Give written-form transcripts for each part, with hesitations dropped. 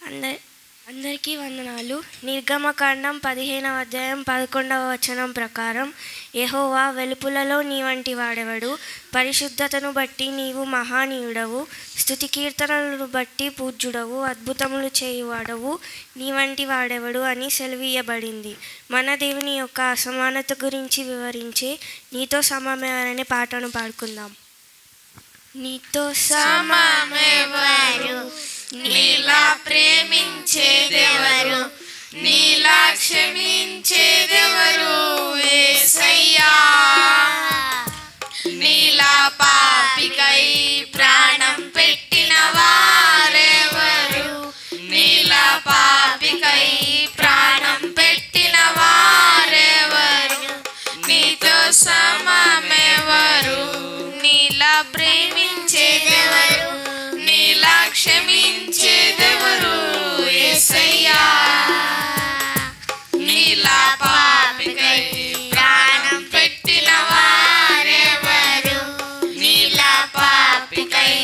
అందరికీ వందనాలు. నిర్గమకాండం 15వ అధ్యాయం 11వ వచనం ప్రకారం, యెహోవా వెలుపులలో నీ వంటి వాడెవడు, పరిశుద్ధతను బట్టి నీవు మహానీయుడవు, స్తుతి కీర్తనలను బట్టి పూజ్యుడవు, అద్భుతములు చేయువాడవు, నీ వంటి వాడెవడు అని సెలవీయబడింది. మన దేవుని యొక్క అసమానత గురించి వివరించే నీతో సమమెవరనే పాటను పాడుకుందాం. నీతో సమమెవరు, నీలా ప్రేమించేదెవరు, నీలా క్షమించేదెవరు యేసయ్యా. నీలా పాపికై ప్రాణం పెట్టిన వారెవరు, నీలా పాపికై ప్రాణం పెట్టిన వారెవరు, నీతో సమమెవరు, నీలా ప్రేమించేదెవరు, నీలా క్షమించేదెవరు యేసయ్యా. నీలా పాపికై ప్రాణం పెట్టిన వారెవరు, నీలా పాపికై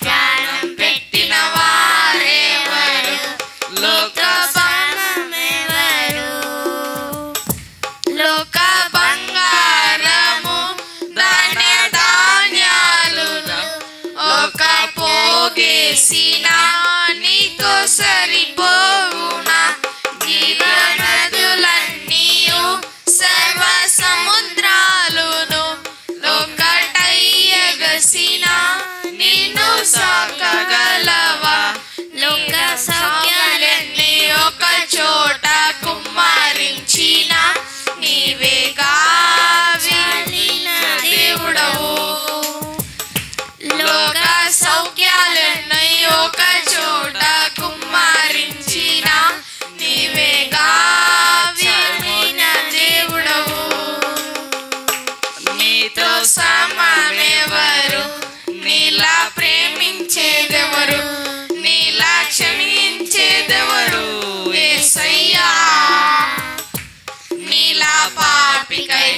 ప్రాణం పెట్టిన వారెవరు, లోక సమమెవరు. లోక బంగారము ధాన్య ధాన్యాలును ఒక పోగేసిన నీతో సరిపోవునా. జీవనదులన్నీయు సర్వ సముద్రాలును ఒకటయ్యగసిన నిన్ను సాకగలవా. లోక సౌఖ్యాలన్నీ ఒక చోట కుమ్మరించిన నీవేగా వెళ్ళిన దేవుడవు. లోక సౌఖ్యాలన్నీ ఒక చోట కుమ్మరించిన నీవేగా వెళ్ళిన దేవుడవు. నీతో సమమెవరు, నీలా ప్రేమించేదెవరు, నీలా క్షమించేదెవరు యేసయ్యా. నీలా పాపికై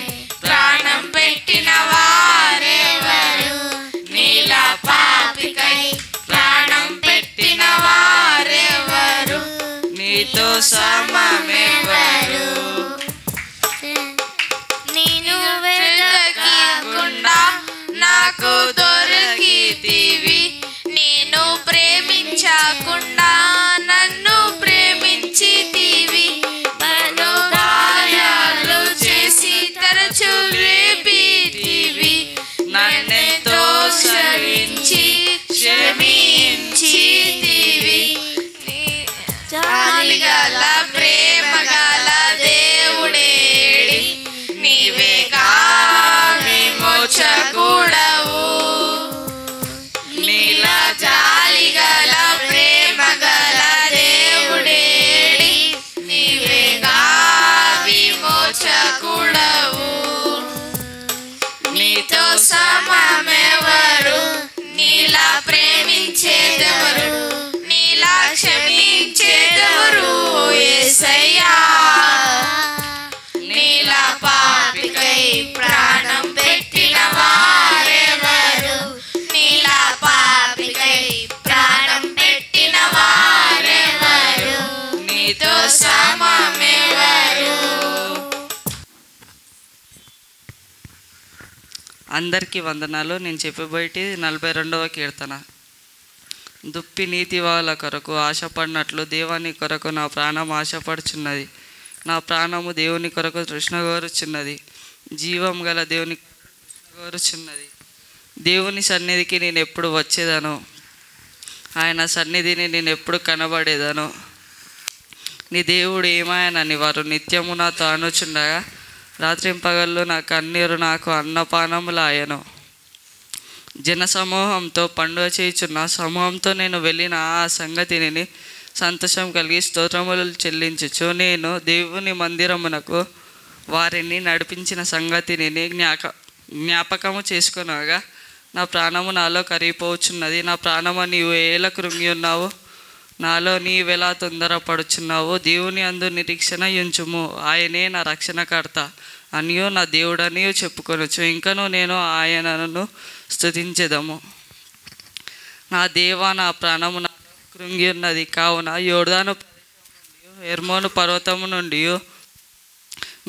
ప్రాణం పెట్టిన వారెవరు, నీలా పాపికై ప్రాణం పెట్టిన వారెవరు, నీతో సమమెవరు. నేను వెతకకుండా నాకు దొరికితివి, నేను ప్రేమించకుండా నన్ను ప్రేమించితివి. బలు గాయాలు చేసి తరచు రేపితివి, నన్నెంతో సరించి క్షమించితివి. జాలిగల ప్రేమగల దేవుడేడి, నీవేగా విమోచకుడవు. నీలా జాలిగల ప్రేమగల దేవుడేడి, నీవేగా విమోచకుడవు. నీతో సమమెవరు, నీలా ప్రేమించేదెవరు, నీలా క్షమించేదెవరు యేసయ్యా. నీలా పాపికై ప్రాణం పెట్టిన వారెవరు, నీలా పాపికై ప్రాణం పెట్టిన వారెవరు, నీతో సమమెవరు. అందరికీ వందనాలు. నేను చెప్పబోయేటి 42వ కీర్తన. దుప్పి నీతి వాళ్ళ కొరకు ఆశపడినట్లు దేవుని కొరకు నా ప్రాణం ఆశపడుచున్నది. నా ప్రాణము దేవుని కొరకు తృష్ణ కోరుచున్నది, జీవం గల దేవుని కోరుచున్నది. దేవుని సన్నిధికి నేను ఎప్పుడు వచ్చేదను, ఆయన సన్నిధిని నేను ఎప్పుడు కనబడేదను. నీ దేవుడు ఏమాయనని వారు నిత్యము నాతో అనుచుండగా, రాత్రింపగళ్ళు నా కన్నీరు నాకు అన్నపానములాయను. జన సమూహంతో పండుగ చేయుచున్న సమూహంతో నేను వెళ్ళిన ఆ సంగతిని సంతోషం కలిగి స్తోత్రములు చెల్లించుచు, నేను దేవుని మందిరమునకు వారిని నడిపించిన సంగతిని జ్ఞాపకము చేసుకునగా నా ప్రాణము నాలో కరిగిపోవచ్చున్నది. నా ప్రాణము నీవు ఎలా కృంగి ఉన్నావు, నాలో నీవెలా తొందరపడుచున్నావు. దేవుని అందు నిరీక్షణ ఉంచుము, ఆయనే నా రక్షణకర్త అనియో నా దేవుడనియో చెప్పుకొనొచ్చు. ఇంకను నేను ఆయనను స్తుతించెదము. నా దేవా, నా ప్రాణము కృంగి ఉన్నది. కావున యోర్దాను హెర్మోను పర్వతము నుండి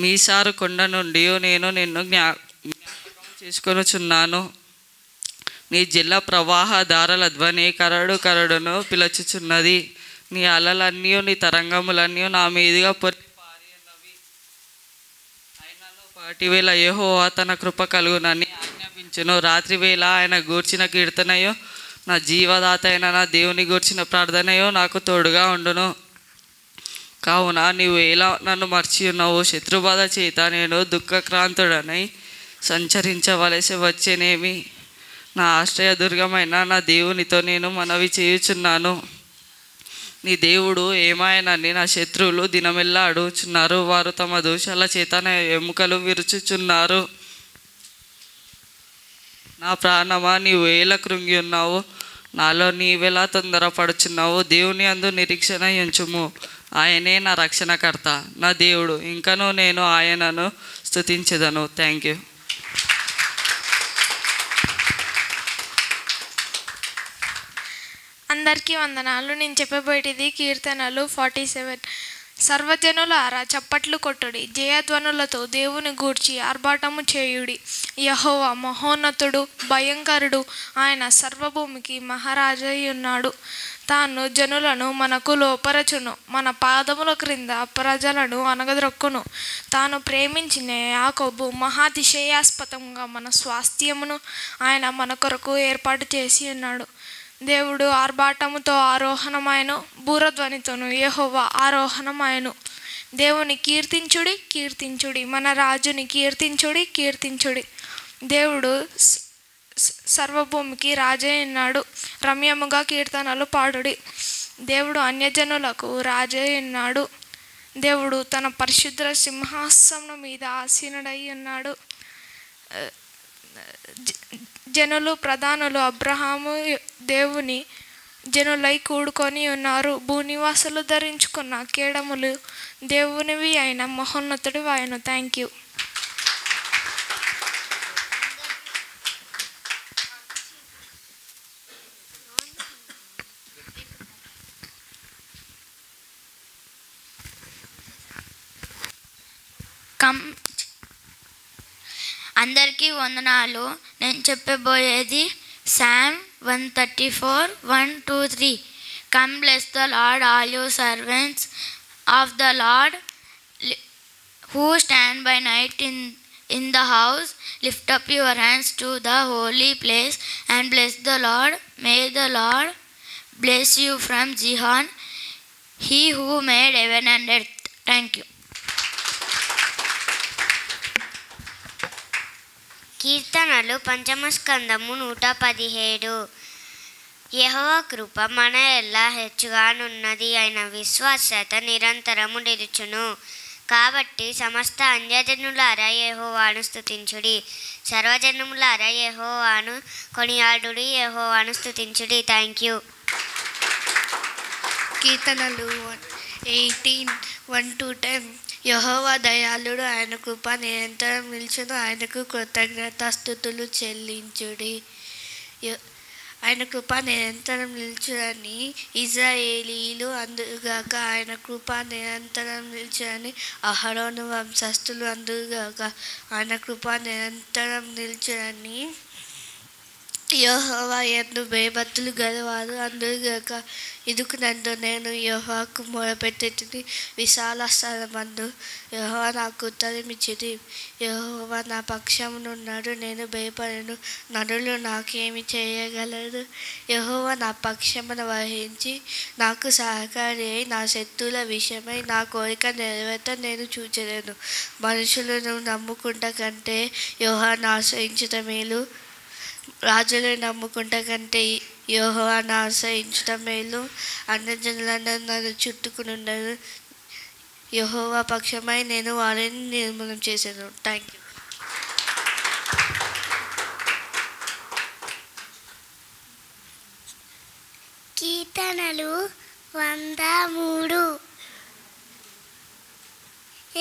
మీసారు కొండ నుండి నేను నిన్ను జ్ఞాపకం చేసుకొనుచున్నాను. నీ జిల్ల ప్రవాహ దారాల ధ్వని కరడును పిలుచుచున్నది. నీ అలలన్నీ నీ తరంగములన్నీ నా మీదుగా పొర్లి పారినవి. అయినను పాటివేళ యెహోవా తన కృప కలుగునని ఆజ్ఞాపించును. రాత్రివేళ ఆయన గూర్చిన కీర్తనయో నా జీవదాత అయిన నా దేవుని గూర్చిన ప్రార్థనయో నాకు తోడుగా ఉండును. కావున నీవు ఎలా నన్ను మర్చి ఉన్నావు? శత్రుబాధ చేత నేను దుఃఖక్రాంతుడనై సంచరించవలసి వచ్చేనేమి? నా ఆశ్రయదుర్గమైన నా దేవునితో నేను మనవి చేయుచున్నాను. నీ దేవుడు ఏమాయనని నా శత్రువులు దినమెల్లా అడుగుచున్నారు. వారు తమ దోషాల చేత నా ఎముకలు విరుచుచున్నారు. నా ప్రాణమా, నీవు ఎలా కృంగి ఉన్నావు? నాలో నీవెలా తొందరపడుచున్నావు? దేవుని అందు నిరీక్షణ ఉంచుము. ఆయనే నా రక్షణకర్త, నా దేవుడు. ఇంకనూ నేను ఆయనను స్తుతించెదను. Thank you. అందరికీ వందనాలు. నేను చెప్పబోయేది కీర్తనలు 47. సర్వజనులారా చప్పట్లు కొట్టుడి, జయధ్వనులతో దేవుని గూర్చి ఆర్భాటము చేయుడి. యెహోవా మహోన్నతుడు, భయంకరుడు, ఆయన సర్వభూమికి మహారాజై ఉన్నాడు. తాను జనులను మనకు లోపరచును, మన పాదముల క్రింద ప్రజలను అనగద్రొక్కును. తాను ప్రేమించిన యాకోబు మహాతిశయాస్పదంగా మన స్వాస్థ్యమును ఆయన మన కొరకు ఏర్పాటు చేసి ఉన్నాడు. దేవుడు ఆర్భాటముతో ఆరోహణమాయను, బూరధ్వనితోను యెహోవా ఆరోహణమాయను. దేవుని కీర్తించుడి, కీర్తించుడి, మన రాజుని కీర్తించుడి, కీర్తించుడి. దేవుడు సర్వభూమికి రాజై ఉన్నాడు. రమ్యముగా కీర్తనలు పాడుడి. దేవుడు అన్యజనులకు రాజై ఉన్నాడు. దేవుడు తన పరిశుద్ధ సింహాసనం మీద ఆసీనుడై ఉన్నాడు. జనులు ప్రధానులు అబ్రహాము దేవుని జనులై కూడుకొని ఉన్నారు. భూనివాసులు ధరించుకున్న కేడములు దేవునివి అయిన మహోన్నతుడు ఆయన. Thank you. అందరికీ వందనాలు. నేను చెప్పబోయేది Psalm 134, 1, 2, 3. Come bless the Lord, all you servants of the Lord, who stand by night in the house. Lift up your hands to the holy place and bless the Lord. May the Lord bless you from Zion, he who made heaven and earth. Thank you. కీర్తనలు 5వ స్కందము 117. యెహోవా కృప మన ఎల్లా హెచ్చుగానున్నది, ఆయన విశ్వాసత నిరంతరము నిలుచును. కాబట్టి సమస్త అన్యజనులారా యెహోవాను స్తుతించుడి, సర్వజనములారా యెహోవాను కొనియాడుడి, యెహోవాను స్తుతించుడి. Thank you. కీర్తనలు 18, 1 to 10. యెహోవా దయాళుడు, ఆయన కృప నిరంతరం నిల్చును. ఆయనకు కృతజ్ఞతాస్తుతులు చెల్లించుడి. ఆయన కృప నిరంతరం నిల్చుని ఇశ్రాయేలీయులు అందుగాక. ఆయన కృప నిరంతరం నిల్చుని అహరోను వంశస్థులు అందుగాక. ఆయన కృప నిరంతరం నిల్చుని యెహోవా యందు భయభక్తులు గలవారు అందుగాక. ఇదుకు నందు నేను యెహోవాకు మొరపెట్టుచుని విశాల స్థలమందు యెహోవా నాకు ఉత్తరమిచ్చిరి. యెహోవా నా పక్షమునున్నాడు, నేను భయపడను. నరులు నాకేమి చేయగలరు? యెహోవా నా పక్షమును వహించి నాకు సహకారి అయి నా శత్రువుల విషయమై నా కోరిక నెరవేర్త నేను చూచెదను. మనుషులను నమ్ముకుంట కంటే యెహోవాను ఆశ్రయించుట మేలు, రాజులను నమ్ముకుంట కంటే యెహోవాను ఆశ్రయించుట మేలు. అన్యజనులందరూ నన్ను చుట్టుకుని ఉన్నారు, యెహోవా పక్షమై నేను వారిని నిర్మూలన చేశాను. Thank you. కీర్తనలు 103.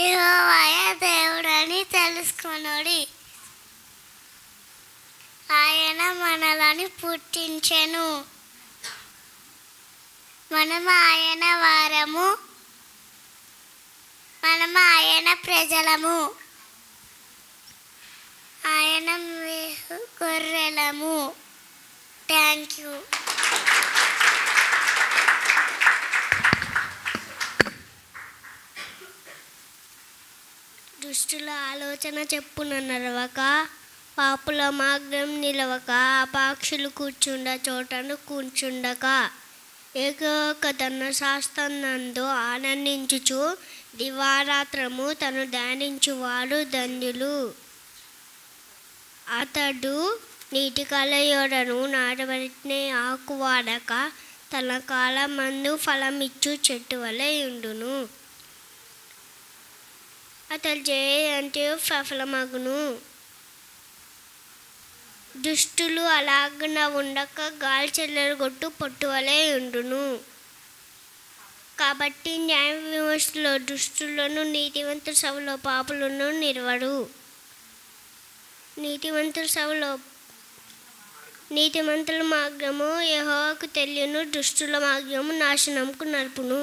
యెహోవాయే దేవుడని తెలుసుకొనుడి, ఆయన మనలను పుట్టించెను. మనము ఆయన వారము, మనము ఆయన ప్రజలము, ఆయన గొర్రెలము. Thank you. దుష్టుల ఆలోచన చెప్పున నడవక, పాపుల మార్గం నిలవక, అపాక్షులు కూర్చుండ చోటను కూర్చుండక, ఏకోక తన శాస్త్రనందు ఆనందించుచు దివారాత్రము తను ధ్యానించువాడు ధన్యులు. అతడు నీటి కలయోడను నాటబడిన ఆకు వాడక, తన కాలమందు ఫలమిచ్చు చెట్టు వలె ఉండును. అతడు చేయంటే సఫలమగును. దుష్టులు అలాగున ఉండక గాలి చెల్లరగొట్టు పొట్టు వలె ఉండును. కాబట్టి న్యాయ విమర్శలో దుష్టులను, నీతివంతుల సభలో పాపులను నిలవడు. నీతిమంతుల మార్గము యెహోవాకు తెలియను, దుష్టుల మార్గము నాశనంకు నడుపును.